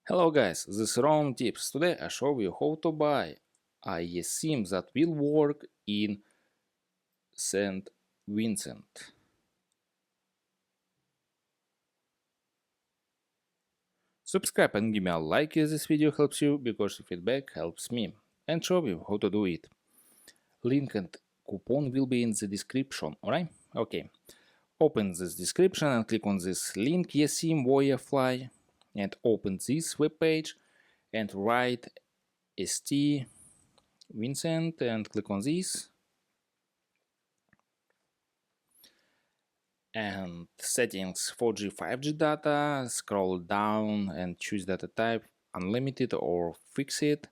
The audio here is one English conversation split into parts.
Hello guys, this is Ron Tips. Today I show you how to buy a eSIM that will work in St Vincent. Subscribe and give me a like if this video helps you, because your feedback helps me, and show you how to do it. Link and coupon will be in the description, alright? Okay. Open this description and click on this link eSIM Wirefly and open this web page and write St Vincent and click on this and settings 4G 5G data, scroll down and choose data type unlimited or fixed.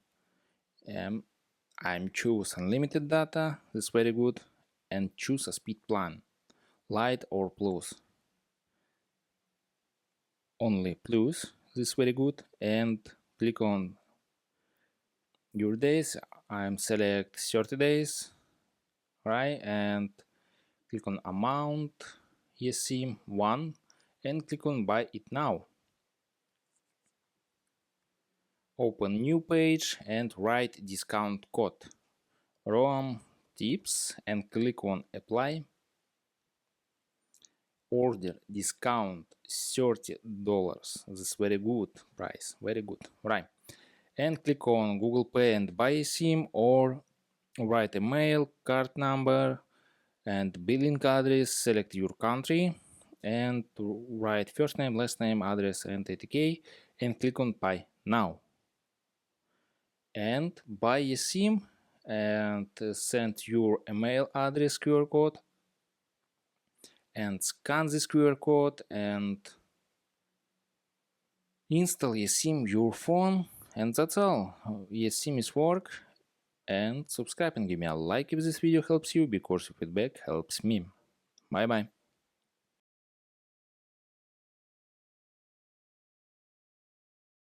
I'm choose unlimited data, this is very good, and choose a speed plan, light or plus. Only plus, this is very good, and click on your days. I'm select 30 days, right, and click on amount eSIM 1 and click on buy it now. Open new page and write discount code ROM tips and click on apply. Order discount $30. This is very good price, very good, right? And click on Google Pay and buy a SIM, or write a mail, card number and billing address. Select your country and write first name, last name, address and ATK and click on buy now. And buy a SIM and send your email address QR code and scan this QR code and install eSIM your phone, and that's all. eSIM is work, and subscribe and give me a like if this video helps you, because your feedback helps me. Bye bye.